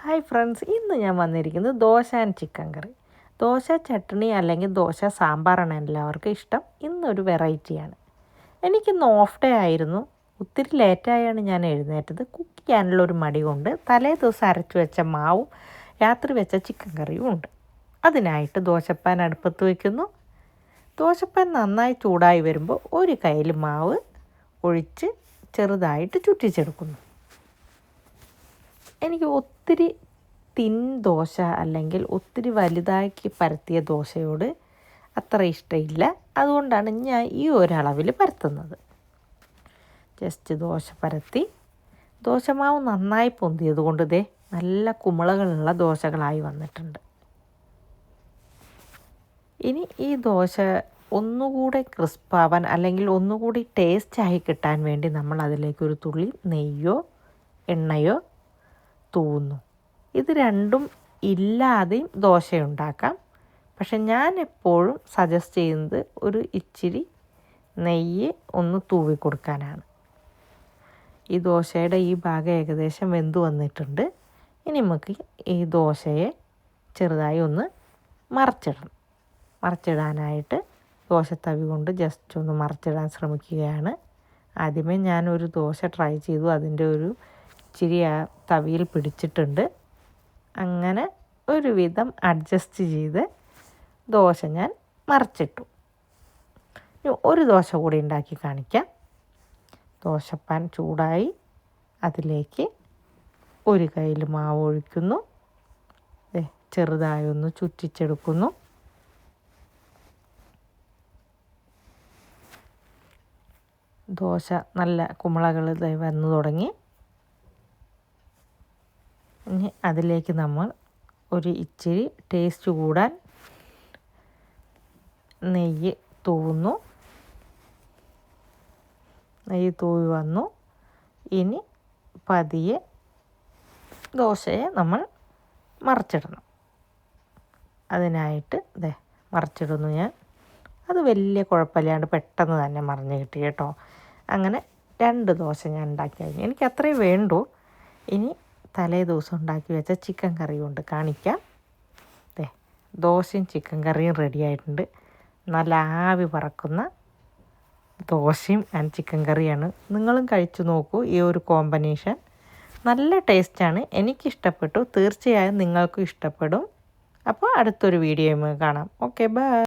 Hi friends, ഇന്ന് ഞാൻ വന്നിരിക്കുന്നത് ദോശ ആൻഡ് ചിക്കൻ കറി. ദോശ ചട്നി അല്ലെങ്കിൽ ദോശ സാമ്പാറാണ് എല്ലാവർക്കും ഇഷ്ടം. ഇന്നൊരു വെറൈറ്റിയാണ്. എനിക്കിന്ന് ഓഫ് ഡേ ആയിരുന്നു. ഒത്തിരി ലേറ്റായാണ് ഞാൻ എഴുന്നേറ്റത്. കുക്ക് ചെയ്യാനുള്ളൊരു മടി കൊണ്ട് തലേ ദിവസം അരച്ചു വെച്ച മാവും രാത്രി വെച്ച ചിക്കൻ കറിയും ഉണ്ട്. അതിനായിട്ട് ദോശപ്പാൻ അടുപ്പത്ത് വയ്ക്കുന്നു. ദോശപ്പാൻ നന്നായി ചൂടായി വരുമ്പോൾ ഒരു കയ്യിൽ മാവ് ഒഴിച്ച് ചെറുതായിട്ട് ചുറ്റിച്ചെടുക്കുന്നു. എനിക്ക് ഒത്തിരി തിൻ ദോശ അല്ലെങ്കിൽ ഒത്തിരി വലുതാക്കി പരത്തിയ ദോശയോട് അത്ര ഇഷ്ടമില്ല. അതുകൊണ്ടാണ് ഞാൻ ഈ ഒരളവിൽ പരത്തുന്നത്. ജസ്റ്റ് ദോശ പരത്തി ദോശമാവ് നന്നായി പൊന്തിയത് കൊണ്ട് നല്ല കുമിളകളുള്ള ദോശകളായി വന്നിട്ടുണ്ട്. ഇനി ഈ ദോശ ഒന്നുകൂടെ ക്രിസ്പാവാൻ അല്ലെങ്കിൽ ഒന്നുകൂടി ടേസ്റ്റായി കിട്ടാൻ വേണ്ടി നമ്മൾ അതിലേക്കൊരു തുള്ളി നെയ്യോ എണ്ണയോ തൂവുന്നു. ഇത് രണ്ടും ഇല്ലാതെയും ദോശ ഉണ്ടാക്കാം. പക്ഷെ ഞാൻ എപ്പോഴും സജസ്റ്റ് ചെയ്യുന്നത് ഒരു ഇച്ചിരി നെയ്യ് ഒന്ന് തൂവി കൊടുക്കാനാണ്. ഈ ദോശയുടെ ഈ ഭാഗം ഏകദേശം വെന്ത് വന്നിട്ടുണ്ട്. ഇനി നമുക്ക് ഈ ദോശയെ ചെറുതായി ഒന്ന് മറിച്ചിടാനായിട്ട് ദോശത്തവി കൊണ്ട് ജസ്റ്റ് ഒന്ന് മറിച്ചിടാൻ ശ്രമിക്കുകയാണ്. ആദ്യമേ ഞാനൊരു ദോശ ട്രൈ ചെയ്തു. അതിൻ്റെ ഒരു ഇച്ചിരി ആ തവിയിൽ പിടിച്ചിട്ടുണ്ട്. അങ്ങനെ ഒരുവിധം അഡ്ജസ്റ്റ് ചെയ്ത് ദോശ ഞാൻ മറിച്ചിട്ടു. ഒരു ദോശ കൂടി ഉണ്ടാക്കി കാണിക്കാം. ദോശപ്പാൻ ചൂടായി അതിലേക്ക് ഒരു കയ്യിൽ മാവ് ഒഴിക്കുന്നു. ചെറുതായി ഒന്ന് ചുറ്റിച്ചെടുക്കുന്നു. ദോശ നല്ല കുമിളകൾ വന്നു തുടങ്ങി. ഇനി അതിലേക്ക് നമ്മൾ ഒരു ഇച്ചിരി ടേസ്റ്റ് കൂടാൻ നെയ്യ് തൂവുന്നു. നെയ്യ് തൂവി വന്നു. ഇനി പതിയെ ദോശയെ നമ്മൾ മറിച്ചിടണം. അതിനായിട്ട് മറിച്ചിടുന്നു ഞാൻ. അത് വലിയ കുഴപ്പമില്ലാണ്ട് പെട്ടെന്ന് തന്നെ മറിഞ്ഞ് കിട്ടി കേട്ടോ. അങ്ങനെ 2 ദോശ ഞാൻ ഉണ്ടാക്കി കഴിഞ്ഞു. എനിക്ക് അത്രയും വേണ്ടൂ. ഇനി തലേ ദിവസം ഉണ്ടാക്കി വെച്ച ചിക്കൻ കറി കൊണ്ട് കാണിക്കാം. ദോശയും ചിക്കൻ കറിയും റെഡി ആയിട്ടുണ്ട്. നല്ല ആവി പറക്കുന്ന ദോശയും ആൻഡ് ചിക്കൻ കറിയാണ്. നിങ്ങളും കഴിച്ചു നോക്കൂ. ഈ ഒരു കോമ്പിനേഷൻ നല്ല ടേസ്റ്റാണ്. എനിക്കിഷ്ടപ്പെട്ടു. തീർച്ചയായും നിങ്ങൾക്കും ഇഷ്ടപ്പെടും. അപ്പോൾ അടുത്തൊരു വീഡിയോയുമായി കാണാം. Okay, by.